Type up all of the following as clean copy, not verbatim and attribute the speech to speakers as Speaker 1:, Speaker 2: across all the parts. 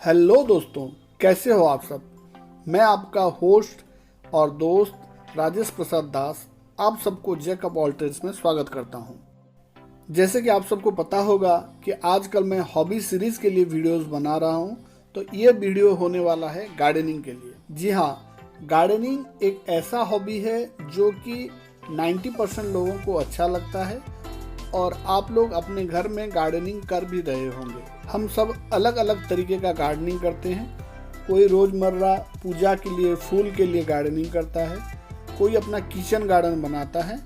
Speaker 1: Hello दोस्तों, कैसे हो आप सब। मैं आपका होस्ट और दोस्त राजेश प्रसाद दास आप सबको जैकब ऑल्टर्स में स्वागत करता हूं। जैसे कि आप सबको पता होगा कि आजकल मैं हॉबी सीरीज़ के लिए वीडियोस बना रहा हूं, तो ये वीडियो होने वाला है गार्डनिंग के लिए। जी हाँ, गार्डनिंग एक ऐसा हॉबी है जो कि 90% लोगों को अच्छा लगता है और आप लोग अपने घर में गार्डनिंग कर भी रहे होंगे। हम सब अलग अलग तरीके का गार्डनिंग करते हैं। कोई रोज़मर्रा पूजा के लिए, फूल के लिए गार्डनिंग करता है, कोई अपना किचन गार्डन बनाता है,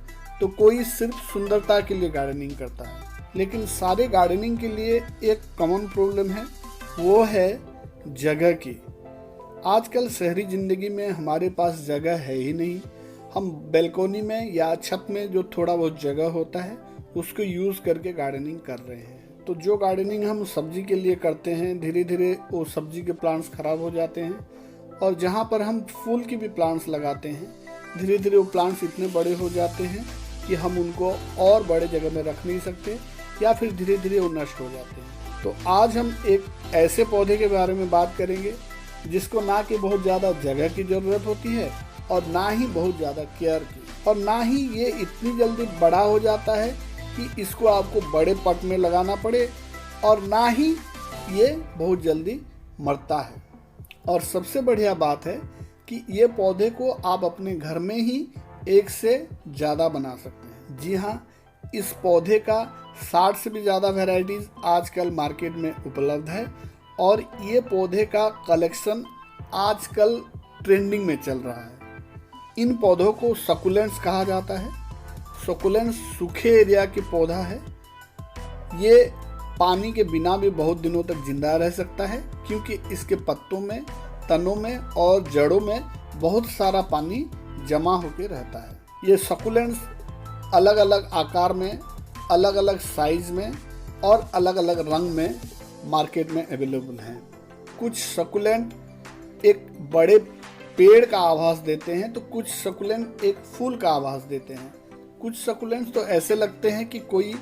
Speaker 1: तो कोई सिर्फ सुंदरता के लिए गार्डनिंग करता है। लेकिन सारे गार्डनिंग के लिए एक कॉमन प्रॉब्लम है, वो है जगह की। आजकल शहरी ज़िंदगी में हमारे पास जगह है ही नहीं। हम बैल्कोनी में या छत में जो थोड़ा बहुत जगह होता है उसको यूज़ करके गार्डनिंग कर रहे हैं। तो जो गार्डनिंग हम सब्जी के लिए करते हैं, धीरे धीरे वो सब्जी के प्लांट्स खराब हो जाते हैं। और जहाँ पर हम फूल की भी प्लांट्स लगाते हैं, धीरे धीरे वो प्लांट्स इतने बड़े हो जाते हैं कि हम उनको और बड़े जगह में रख नहीं सकते, या फिर धीरे धीरे वो नष्ट हो जाते हैं। तो आज हम एक ऐसे पौधे के बारे में बात करेंगे जिसको ना कि बहुत ज़्यादा जगह की ज़रूरत होती है और ना ही बहुत ज़्यादा केयर की, और ना ही ये इतनी जल्दी बड़ा हो जाता है कि इसको आपको बड़े पट में लगाना पड़े, और ना ही ये बहुत जल्दी मरता है। और सबसे बढ़िया बात है कि ये पौधे को आप अपने घर में ही एक से ज़्यादा बना सकते हैं। जी हाँ, इस पौधे का 60 से भी ज़्यादा वैरायटीज़ आजकल मार्केट में उपलब्ध है, और ये पौधे का कलेक्शन आजकल ट्रेंडिंग में चल रहा है। इन पौधों को सकुलेंट्स कहा जाता है। सकुलेंट्स सूखे एरिया की पौधा है। ये पानी के बिना भी बहुत दिनों तक जिंदा रह सकता है, क्योंकि इसके पत्तों में, तनों में और जड़ों में बहुत सारा पानी जमा होकर रहता है। ये सकुलेंट्स अलग अलग आकार में, अलग अलग साइज में और अलग अलग रंग में मार्केट में अवेलेबल हैं। कुछ सकुलेंट एक बड़े पेड़ का आभास देते हैं, तो कुछ सकुलेंट एक फूल का आभास देते हैं। कुछ सकुलेंट्स तो ऐसे लगते हैं कि कोई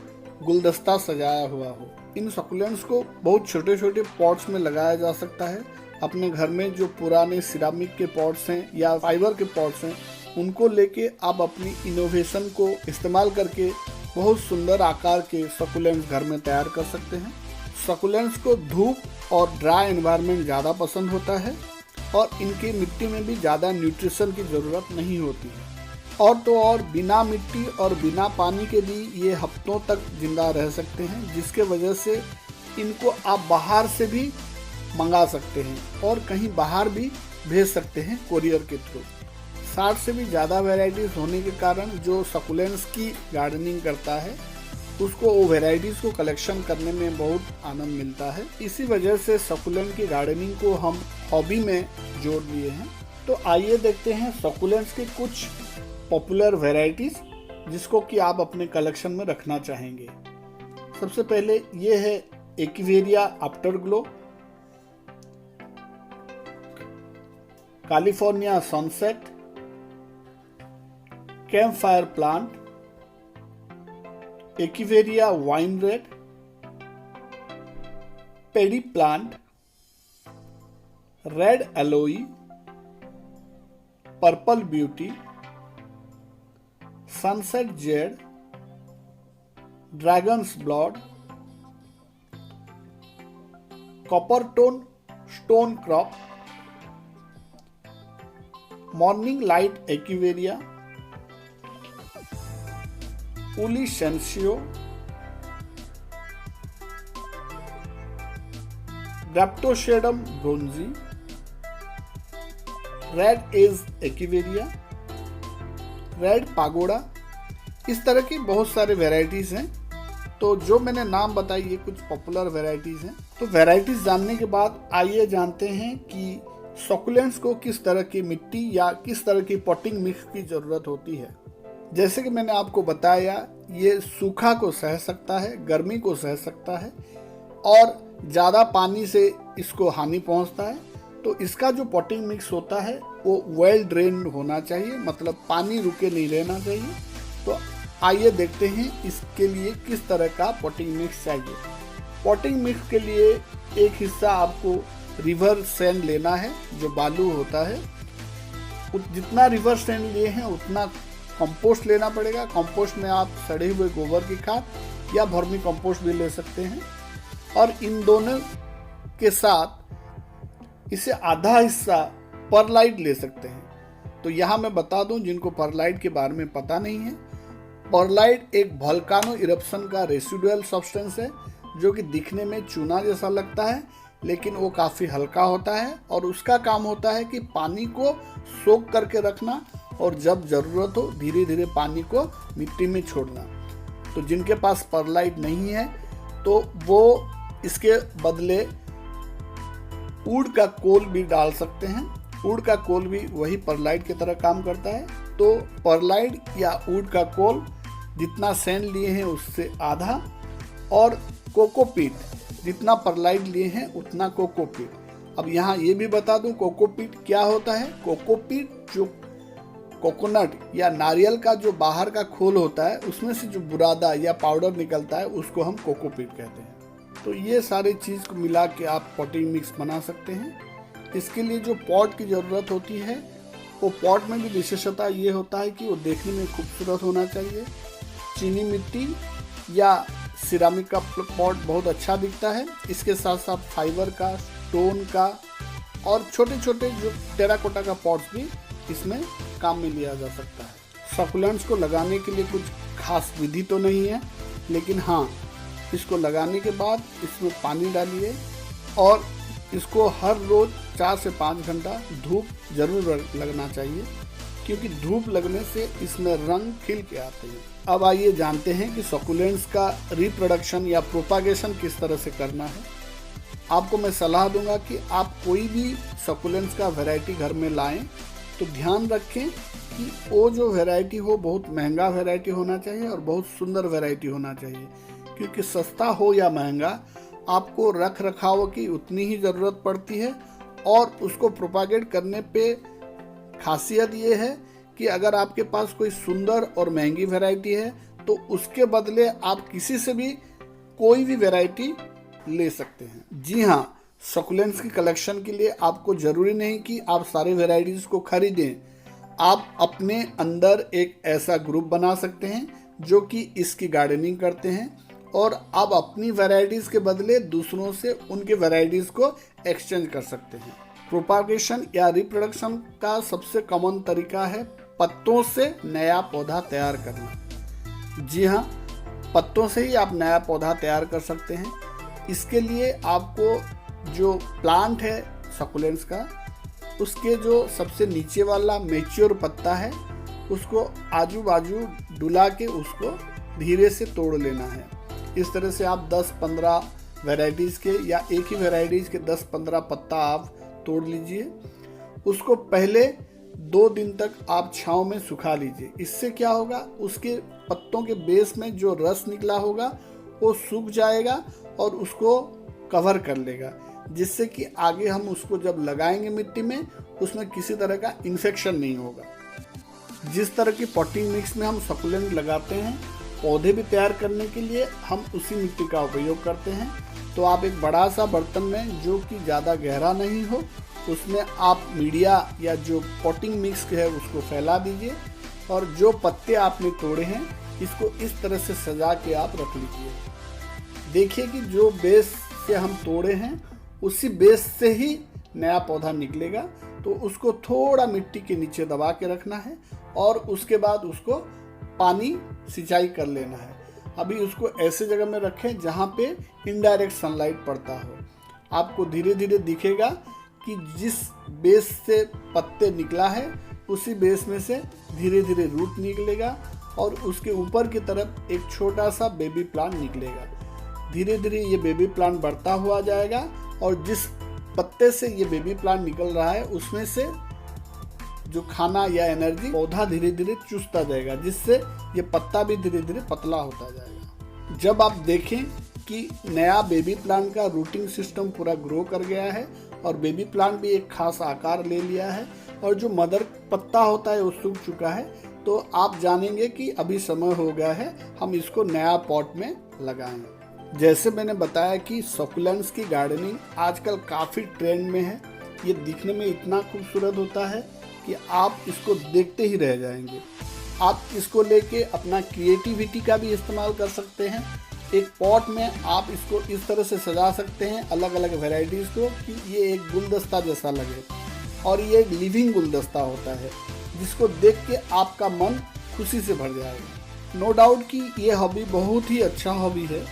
Speaker 1: गुलदस्ता सजाया हुआ हो। इन सकुलेंट्स को बहुत छोटे छोटे पॉट्स में लगाया जा सकता है। अपने घर में जो पुराने सिरामिक के पॉट्स हैं या फाइबर के पॉट्स हैं, उनको लेके आप अपनी इनोवेशन को इस्तेमाल करके बहुत सुंदर आकार के सकुलेंट्स घर में तैयार कर सकते हैं। सकुलेंट्स को धूप और ड्राई एनवायरनमेंट ज़्यादा पसंद होता है, और इनकी मिट्टी में भी ज़्यादा न्यूट्रिशन की ज़रूरत नहीं होती है। और तो और बिना मिट्टी और बिना पानी के भी ये हफ्तों तक जिंदा रह सकते हैं, जिसके वजह से इनको आप बाहर से भी मंगा सकते हैं और कहीं बाहर भी भेज सकते हैं कोरियर के थ्रू। 60 से भी ज़्यादा वैरायटीज़ होने के कारण जो सकुलेंट्स की गार्डनिंग करता है उसको वो वैरायटीज़ को कलेक्शन करने में बहुत आनंद मिलता है। इसी वजह से सकुलेंट की गार्डनिंग को हम हॉबी में जोड़ लिए हैं। तो आइए देखते हैं सकुलेंट्स के कुछ पॉपुलर वैरायटीज़ जिसको कि आप अपने कलेक्शन में रखना चाहेंगे। सबसे पहले ये है echeveria afterglow, California sunset, campfire plant, echeveria wine red, paddle plant, red aloe, purple beauty, sunset jade, dragon's blood, coppertone stonecrop, morning light echeveria, उलिसेंसियो, graptosedum bronze, red edge echeveria, red pagoda. इस तरह की बहुत सारे varieties हैं। तो जो मैंने नाम बताई ये कुछ पॉपुलर वैरायटीज़ हैं। तो वैरायटीज़ जानने के बाद आइए जानते हैं कि सकुलेंट्स को किस तरह की मिट्टी या किस तरह की पॉटिंग मिक्स की ज़रूरत होती है। जैसे कि मैंने आपको बताया, ये सूखा को सह सकता है, गर्मी को सह सकता है, और ज़्यादा पानी से इसको हानि पहुंचता है। तो इसका जो पॉटिंग मिक्स होता है वो वेल ड्रेन्ड होना चाहिए, मतलब पानी रुके नहीं रहना चाहिए। तो आइए देखते हैं इसके लिए किस तरह का पॉटिंग मिक्स चाहिए। पॉटिंग मिक्स के लिए एक हिस्सा आपको रिवर सैंड लेना है, जो बालू होता है। जितना रिवर सैंड लिए हैं उतना कंपोस्ट लेना पड़ेगा। कंपोस्ट में आप सड़े हुए गोबर की खाद या वर्मी कंपोस्ट भी ले सकते हैं। और इन दोनों के साथ इसे आधा हिस्सा परलाइट ले सकते हैं। तो यहाँ मैं बता दूं जिनको परलाइट के बारे में पता नहीं है, परलाइट एक वोल्केनो इरप्शन का रेसिडुअल सब्सटेंस है जो कि दिखने में चूना जैसा लगता है, लेकिन वो काफ़ी हल्का होता है और उसका काम होता है कि पानी को सोख करके रखना और जब ज़रूरत हो धीरे धीरे पानी को मिट्टी में छोड़ना। तो जिनके पास परलाइट नहीं है तो वो इसके बदले ऊड का कोल भी डाल सकते हैं। ऊड का कोल भी वही परलाइट की तरह काम करता है। तो परलाइट या ऊड का कोल जितना सैंड लिए हैं उससे आधा, और कोकोपीट जितना परलाइट लिए हैं उतना कोकोपीट। अब यहाँ ये भी बता दूं कोकोपीट क्या होता है। कोकोपीट जो कोकोनट या नारियल का जो बाहर का खोल होता है उसमें से जो बुरादा या पाउडर निकलता है उसको हम कोकोपीट कहते हैं। तो ये सारी चीज़ को मिला के आप पॉटिंग मिक्स बना सकते हैं। इसके लिए जो पॉट की ज़रूरत होती है वो पॉट में भी विशेषता ये होता है कि वो देखने में खूबसूरत होना चाहिए। चीनी मिट्टी या सिरामिक का पॉट बहुत अच्छा दिखता है। इसके साथ साथ फाइबर का, स्टोन का और छोटे छोटे जो टेराकोटा का पॉट्स भी इसमें काम में लिया जा सकता है। सकुलेंट्स को लगाने के लिए कुछ खास विधि तो नहीं है, लेकिन हाँ, इसको लगाने के बाद इसमें पानी डालिए और इसको हर रोज़ 4 से 5 घंटा धूप जरूर लगना चाहिए, क्योंकि धूप लगने से इसमें रंग खिल के आते हैं। अब आइए जानते हैं कि सकुलेंट्स का रिप्रोडक्शन या प्रोपागेशन किस तरह से करना है। आपको मैं सलाह दूंगा कि आप कोई भी सकुलेंट्स का वैरायटी घर में लाएं तो ध्यान रखें कि वो जो वैरायटी हो बहुत महंगा वैरायटी होना चाहिए और बहुत सुंदर वैरायटी होना चाहिए, क्योंकि सस्ता हो या महंगा आपको रख रखाव की उतनी ही ज़रूरत पड़ती है। और उसको प्रोपागेट करने पे खासियत ये है कि अगर आपके पास कोई सुंदर और महंगी वैरायटी है तो उसके बदले आप किसी से भी कोई भी वैरायटी ले सकते हैं। जी हाँ, सकुलेंट्स की कलेक्शन के लिए आपको ज़रूरी नहीं कि आप सारे वैरायटीज़ को खरीदें। आप अपने अंदर एक ऐसा ग्रुप बना सकते हैं जो कि इसकी गार्डनिंग करते हैं और आप अपनी वैरायटीज़ के बदले दूसरों से उनके वैरायटीज़ को एक्सचेंज कर सकते हैं। प्रोपागेशन या रिप्रोडक्शन का सबसे कॉमन तरीका है पत्तों से नया पौधा तैयार करना। जी हाँ, पत्तों से ही आप नया पौधा तैयार कर सकते हैं। इसके लिए आपको जो प्लांट है सकुलेंट्स का, उसके जो सबसे नीचे वाला मैच्योर पत्ता है उसको आजू बाजू डुला के उसको धीरे से तोड़ लेना है। इस तरह से आप 10-15 वैरायटीज़ के या एक ही वैरायटीज़ के 10-15 पत्ता आप तोड़ लीजिए। उसको पहले 2 दिन तक आप छांव में सुखा लीजिए। इससे क्या होगा, उसके पत्तों के बेस में जो रस निकला होगा वो सूख जाएगा और उसको कवर कर लेगा, जिससे कि आगे हम उसको जब लगाएंगे मिट्टी में उसमें किसी तरह का इन्फेक्शन नहीं होगा। जिस तरह की पॉटिंग मिक्स में हम सकुलेंट लगाते हैं, पौधे भी तैयार करने के लिए हम उसी मिट्टी का उपयोग करते हैं। तो आप एक बड़ा सा बर्तन में जो कि ज़्यादा गहरा नहीं हो उसमें आप मीडिया या जो पॉटिंग मिक्स है उसको फैला दीजिए और जो पत्ते आपने तोड़े हैं इसको इस तरह से सजा के आप रख लीजिए। देखिए कि जो बेस से हम तोड़े हैं उसी बेस से ही नया पौधा निकलेगा। तो उसको थोड़ा मिट्टी के नीचे दबा के रखना है और उसके बाद उसको पानी सिंचाई कर लेना है। अभी उसको ऐसे जगह में रखें जहाँ पे इनडायरेक्ट सनलाइट पड़ता हो। आपको धीरे धीरे दिखेगा कि जिस बेस से पत्ते निकला है उसी बेस में से धीरे धीरे रूट निकलेगा और उसके ऊपर की तरफ एक छोटा सा बेबी प्लांट निकलेगा। धीरे धीरे ये बेबी प्लांट बढ़ता हुआ जाएगा और जिस पत्ते से ये बेबी प्लांट निकल रहा है उसमें से जो खाना या एनर्जी पौधा धीरे धीरे चूसता जाएगा, जिससे ये पत्ता भी धीरे धीरे पतला होता जाएगा। जब आप देखें कि नया बेबी प्लांट का रूटिंग सिस्टम पूरा ग्रो कर गया है और बेबी प्लांट भी एक खास आकार ले लिया है और जो मदर पत्ता होता है वो सूख चुका है, तो आप जानेंगे कि अभी समय हो गया है हम इसको नया पॉट में लगाएं। जैसे मैंने बताया कि सकुलेंट्स की गार्डनिंग आजकल काफ़ी ट्रेंड में है। ये दिखने में इतना खूबसूरत होता है कि आप इसको देखते ही रह जाएंगे। आप इसको लेके अपना क्रिएटिविटी का भी इस्तेमाल कर सकते हैं। एक पॉट में आप इसको इस तरह से सजा सकते हैं अलग अलग वैरायटीज़ को कि ये एक गुलदस्ता जैसा लगे, और ये एक लिविंग गुलदस्ता होता है जिसको देख के आपका मन खुशी से भर जाएगा। नो डाउट कि ये हॉबी बहुत ही अच्छा हॉबी है।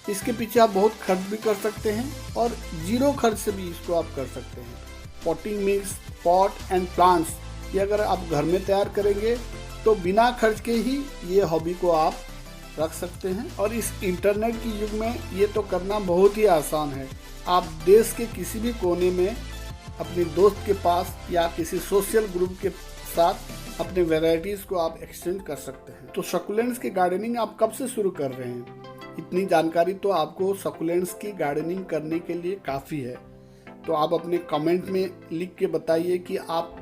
Speaker 1: इसके पीछे आप बहुत खर्च भी कर सकते हैं और जीरो खर्च से भी इसको आप कर सकते हैं। Potting mix, pot and plants, ये अगर आप घर में तैयार करेंगे तो बिना खर्च के ही ये हॉबी को आप रख सकते हैं। और इस इंटरनेट की युग में ये तो करना बहुत ही आसान है। आप देश के किसी भी कोने में अपने दोस्त के पास या किसी सोशल ग्रुप के साथ अपने वैरायटीज़ को आप एक्सचेंज कर सकते हैं। तो सकुलेंट्स की गार्डनिंग आप कब से शुरू कर रहे हैं? इतनी जानकारी तो आपको सकुलेंट्स की गार्डनिंग करने के लिए काफ़ी है। तो आप अपने कमेंट में लिख के बताइए कि आप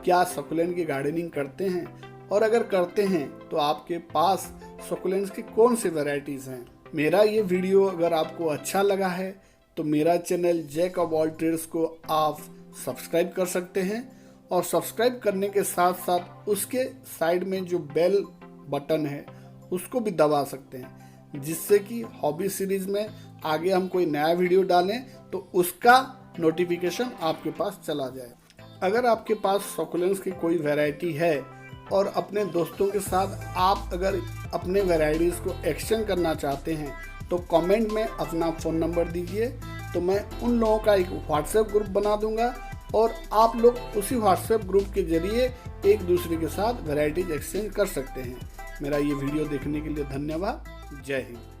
Speaker 1: क्या सकुलेंट की गार्डनिंग करते हैं, और अगर करते हैं तो आपके पास सकुलेंट्स की कौन सी वैरायटीज़ हैं। मेरा ये वीडियो अगर आपको अच्छा लगा है तो मेरा channel Jack of all trades को आप सब्सक्राइब कर सकते हैं, और सब्सक्राइब करने के साथ साथ उसके साइड में जो बेल बटन है उसको भी दबा सकते हैं, जिससे कि हॉबी सीरीज़ में आगे हम कोई नया वीडियो डालें तो उसका नोटिफिकेशन आपके पास चला जाए। अगर आपके पास सकुलेंट्स की कोई वैरायटी है और अपने दोस्तों के साथ आप अगर अपने वैरायटीज़ को एक्सचेंज करना चाहते हैं तो कमेंट में अपना फ़ोन नंबर दीजिए, तो मैं उन लोगों का एक व्हाट्सएप ग्रुप बना दूंगा और आप लोग उसी व्हाट्सएप ग्रुप के जरिए एक दूसरे के साथ वैरायटीज एक्सचेंज कर सकते हैं। मेरा ये वीडियो देखने के लिए धन्यवाद। जय हिंद।